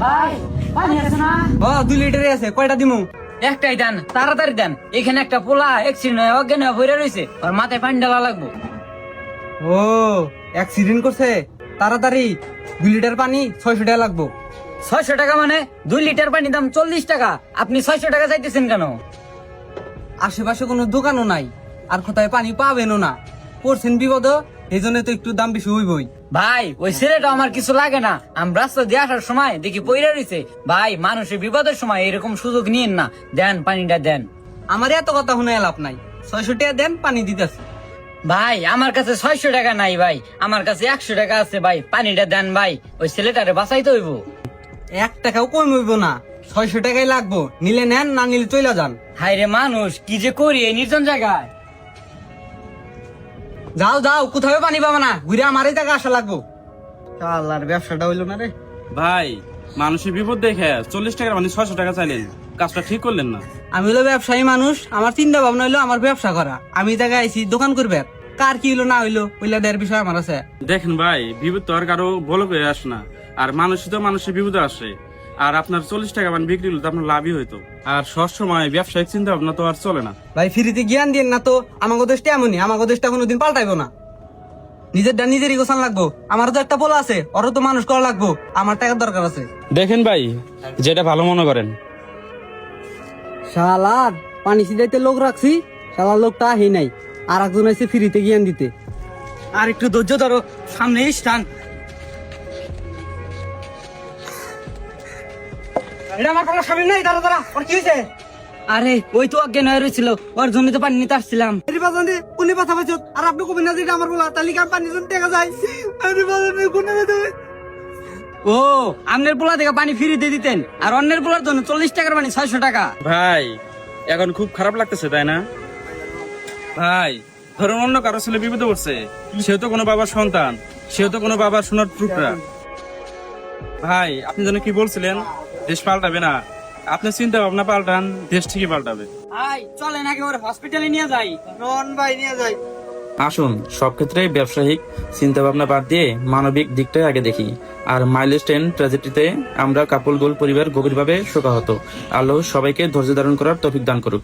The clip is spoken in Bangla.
ভাই পানি আছে না? 2 লিটারে আছে, কয়টা দিমু? একটাই দেন, তাড়াতাড়ি দেন। এখানে একটা পোলা অ্যাক্সিডেন্ট হয়ে অজ্ঞান হয়ে পড়ে রয়েছে, ওর মাথায় পানি ঢালা লাগবো। ও অ্যাক্সিডেন্ট করছে, তাড়াতাড়ি 2 লিটার পানি 600 টাকা লাগবো। 600 টাকা মানে 2 লিটার পানি দাম 40 টাকা, আপনি 600 টাকা চাইতেছেন কেন? আশেপাশে কোনো দোকানও নাই, আর কোথায় পানি পাবেনও না, পড়ছেন বিপদ, এই জন্য তো একটু দাম বেশি হইবই। ভাই ওই ছেলেটা আমার কিছু লাগে না, আমরা রাস্তা দিয়ে আসার সময় দেখি পইরা রয়েছে। ভাই মানুষের বিপদের সময় এরকম সুযোগ নিয়েন না, দেন পানিটা দেন। আমার এত কথা শুনে লাভ নাই, 600 টাকা দেন, পানি দিতেছি। ভাই আমার কাছে 600 টাকা নাই ভাই, আমার কাছে 100 টাকা আছে ভাই, পানিটা দেন ভাই, ওই ছেলেটারে বাঁচাইতে হইব। 1 টাকাও কম হইব না, 600 টাকাই লাগবো, নিলে নেন, না নিলে চলে যান। হাই রে মানুষ, কি যে করি এই নির্জন জায়গায়। যাও যাও, কোথাও পানি পাবে না, ঘুরে আমার এই জায়গা আসা লাগবো। আল্লাহর ব্যবসাটা হইলো না রে। ভাই মানুষের বিপদ দেখে 40 টাকার মানে 600 টাকা চাইলেন, কাজটা ঠিক করলেন না। আমি হলো ব্যবসায়ী মানুষ, আমার চিন্তা ভাবনা হইলো আমার ব্যবসা করা, আমি এই জায়গায় আইছি দোকান করবে, কার কি হইলো না হইলো ওইলা দেওয়ার বিষয় আমার আছে। দেখেন ভাই, বিপদ তো আর কারো বলো করে আসে না, আর মানুষই তো মানুষের বিপদে আসে। আর আপনার 40 টাকা মানে বিক্রি হলো তো আপনার লাভই হইতো। আর সবসময় ব্যবসায়িক চিন্তা ভাবনা তো আর চলে না। ভাই ফ্রিতে জ্ঞান দিন না তো, আমাকে দেশটা এমনই, আমাকে দেশটা কোনোদিন পাল্টাইবো না, নিজেরটা নিজেরই গোছান লাগবো। আমারও তো একটা পোলা আছে, ওরও তো মানুষ করা লাগবো, আমার টাকার দরকার আছে। দেখেন ভাই, যেটা ভালো মনে করেন। শালার পানি সিদাইতে লোক রাখছি, শালার লোকটা আহি নাই, আর একজন আছে ফ্রিতে জ্ঞান দিতে। আর একটু ধৈর্য ধরো, সামনে স্থান। এটা আমার কোনো স্বামী নাই, দাঁড়া দাঁড়া, ওর কি হয়েছে? আরে ওই তো অজ্ঞান হয়ে রয়েছিল, ওর জন্য তো পানি নিতে আসছিলাম। উনি কথা পাইছো, আর আপনি কবেন না যেটা আমার বলা তালিকা পানি জন্য টেকা যায়। ও আমনের পোলা থেকে পানি ফ্রিতে দিতেন, আর অন্যের পোলার জন্য 40 টাকার পানি 600 টাকা। ভাই এখন খুব খারাপ লাগতেছে তাই না? ভাই ধরুন অন্য কারো ছেলে বিপদে পড়ছে, সেও তো কোনো বাবার সন্তান, সেও তো কোনো বাবার সোনার টুকরা। ভাই আপনি যেন কি বলছিলেন, দেশ পাল্টাবে না, আপনি চিন্তা ভাবনা পাল্টান, দেশ ঠিকই পাল্টাবে। ভাই চলেন আগে ওর হসপিটালে নিয়ে যাই। নন ভাই নিয়ে যাই। আসুন সব ক্ষেত্রে ব্যবসায়িক চিন্তা ভাবনা বাদ দিয়ে মানবিক দিকটাই আগে দেখি। আর মাইলস্টোন ট্র্যাজেডিতে আমরা কাপল গোল পরিবার গভীরভাবে শোকাহত। আল্লাহ সবাইকে ধৈর্য ধারণ করার তৌফিক দান করুক।